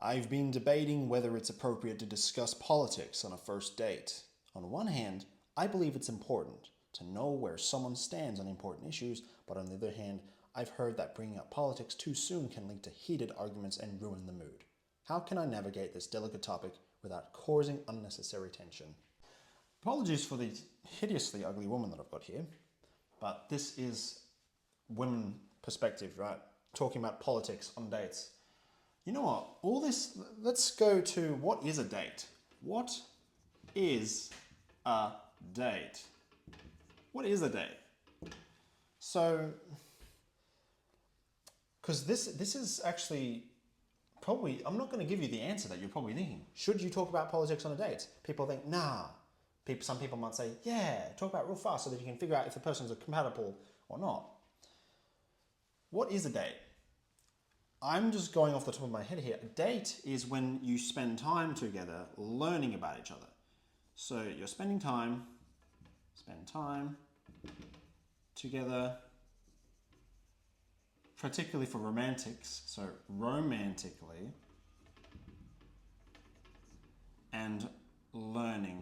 I've been debating whether it's appropriate to discuss politics on a first date. On one hand, I believe it's important to know where someone stands on important issues, but on the other hand, I've heard that bringing up politics too soon can lead to heated arguments and ruin the mood. How can I navigate this delicate topic without causing unnecessary tension? Apologies for the hideously ugly woman that I've got here, but this is women perspective, right? Talking about politics on dates. You know what? All this, let's go to what is a date? What is a date? What is a date? So, because this is actually probably, I'm not going to give you the answer that you're probably thinking. Should you talk about politics on a date? People think, nah. Some people might say, yeah, talk about it real fast so that you can figure out if the person's compatible or not. What is a date? I'm just going off the top of my head here. A date is when you spend time together learning about each other. So you're spend time together, particularly for romantics, so romantically, and learning.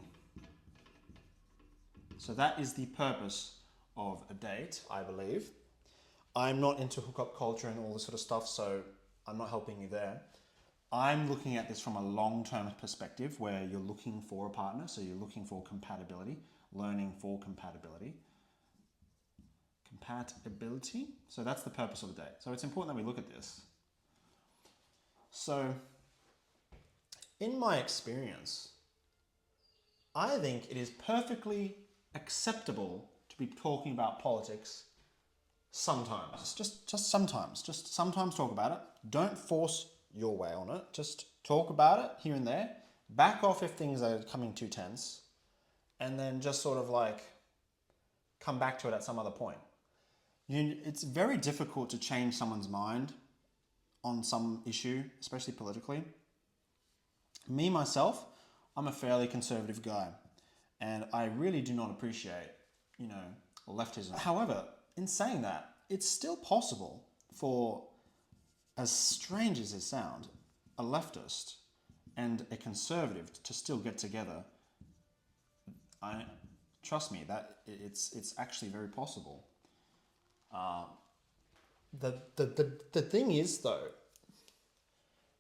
So that is the purpose of a date, I believe. I'm not into hookup culture and all this sort of stuff, so I'm not helping you there. I'm looking at this from a long-term perspective where you're looking for a partner, so you're looking for compatibility, learning for compatibility. Compatibility. So that's the purpose of a date. So it's important that we look at this. So, in my experience, I think it is perfectly acceptable to be talking about politics sometimes. Just sometimes. Just sometimes talk about it. Don't force your way on it. Just talk about it here and there. Back off if things are coming too tense. And then just sort of like come back to it at some other point. It's very difficult to change someone's mind on some issue, especially politically. Me, myself, I'm a fairly conservative guy. And I really do not appreciate, leftism. However, in saying that, it's still possible for, as strange as it sounds, a leftist and a conservative to still get together. Trust me, that it's actually very possible. The thing is, though,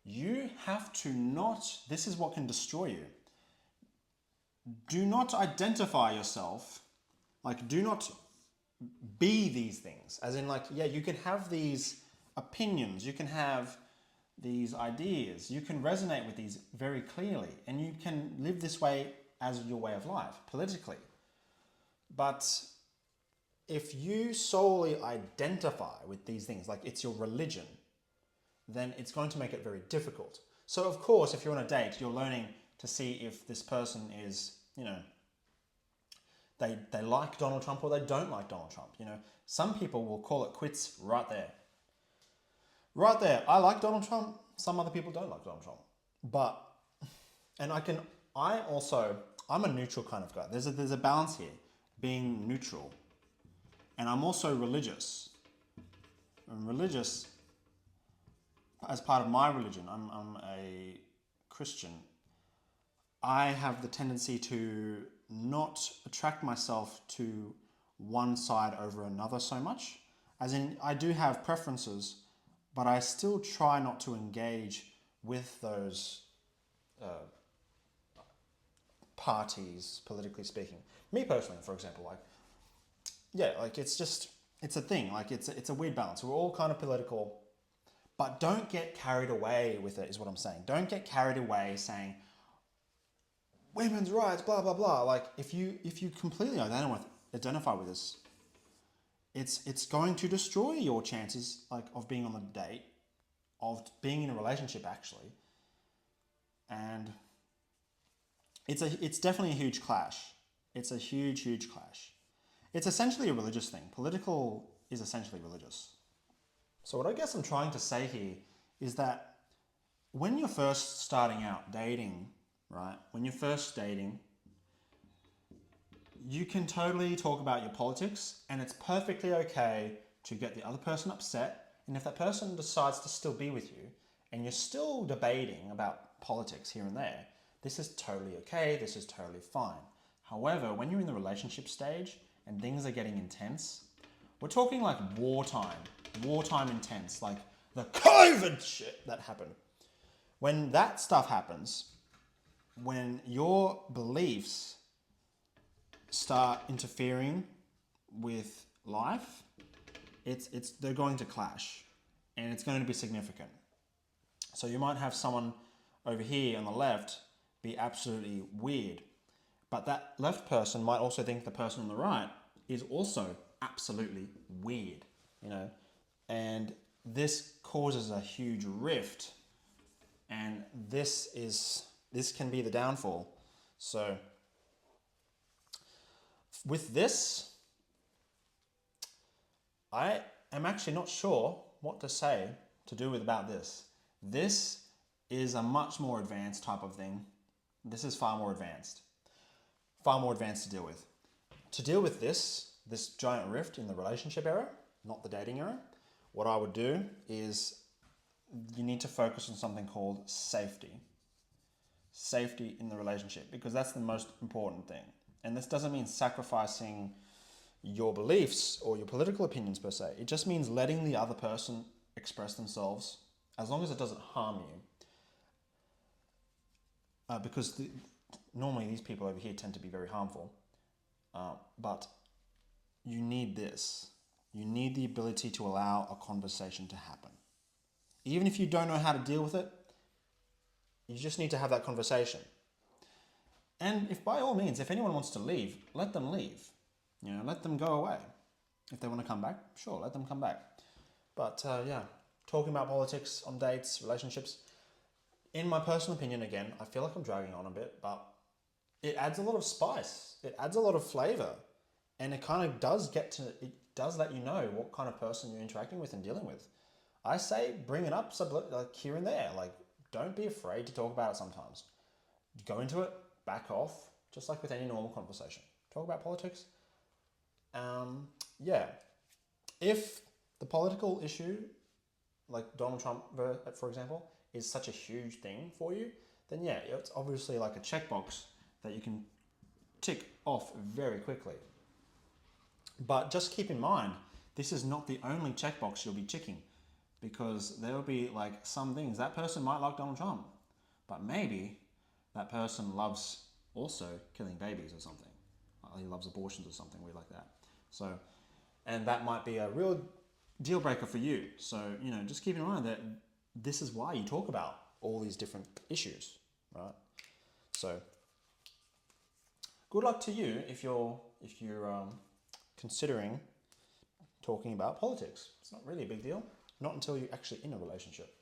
you have to not, this is what can destroy you. Do not identify yourself, do not be these things. As in, you can have these opinions, you can have these ideas, you can resonate with these very clearly, and you can live this way as your way of life, politically. But if you solely identify with these things, like it's your religion, then it's going to make it very difficult. So of course, if you're on a date, you're learning to see if this person is, they like Donald Trump or they don't like Donald Trump. Some people will call it quits right there. Right there. I like Donald Trump. Some other people don't like Donald Trump. I'm a neutral kind of guy. There's a balance here, being neutral. And I'm also religious. I'm religious as part of my religion. I'm a Christian. I have the tendency to not attract myself to one side over another so much. As in, I do have preferences, but I still try not to engage with those parties, politically speaking. Me personally, for example, it's a thing. It's a weird balance. We're all kind of political, but don't get carried away with it, is what I'm saying. Don't get carried away saying, women's rights, blah, blah, blah. If you completely identify with this, it's going to destroy your chances of being on the date, of being in a relationship actually. And it's definitely a huge clash. It's a huge, huge clash. It's essentially a religious thing. Political is essentially religious. So what I guess I'm trying to say here is that when you're first starting out dating, right? When you're first dating, you can totally talk about your politics and it's perfectly okay to get the other person upset. And if that person decides to still be with you and you're still debating about politics here and there, this is totally okay, this is totally fine. However, when you're in the relationship stage and things are getting intense, we're talking like wartime intense, like the COVID shit that happened. When that stuff happens, when your beliefs start interfering with life, they're going to clash, and it's going to be significant. So you might have someone over here on the left be absolutely weird, but that left person might also think the person on the right is also absolutely weird, and this causes a huge rift, and this can be the downfall. So with this, I am actually not sure what to say to do with about this. This is a much more advanced type of thing. This is far more advanced to deal with. To deal with this giant rift in the relationship era, not the dating era, what I would do is you need to focus on something called safety. Safety in the relationship, because that's the most important thing. And this doesn't mean sacrificing your beliefs or your political opinions per se. It just means letting the other person express themselves as long as it doesn't harm you. Because normally these people over here tend to be very harmful. But you need this. You need the ability to allow a conversation to happen. Even if you don't know how to deal with it, you just need to have that conversation. And if by all means, if anyone wants to leave, let them leave. Let them go away. If they want to come back, sure, let them come back. But talking about politics on dates, relationships, in my personal opinion, again, I feel like I'm dragging on a bit, but it adds a lot of spice. It adds a lot of flavor. And it kind of does let you know what kind of person you're interacting with and dealing with. I say bring it up like here and there. Like, don't be afraid to talk about it sometimes. Go into it, back off, just like with any normal conversation. Talk about politics. If the political issue, like Donald Trump, for example, is such a huge thing for you, then it's obviously like a checkbox that you can tick off very quickly. But just keep in mind, this is not the only checkbox you'll be ticking, because there will be like some things. That person might like Donald Trump, but maybe that person loves also killing babies or something. He loves abortions or something weird like that. So, and that might be a real deal breaker for you. So, just keep in mind that this is why you talk about all these different issues, right? So, good luck to you if you're considering talking about politics. It's not really a big deal. Not until you're actually in a relationship.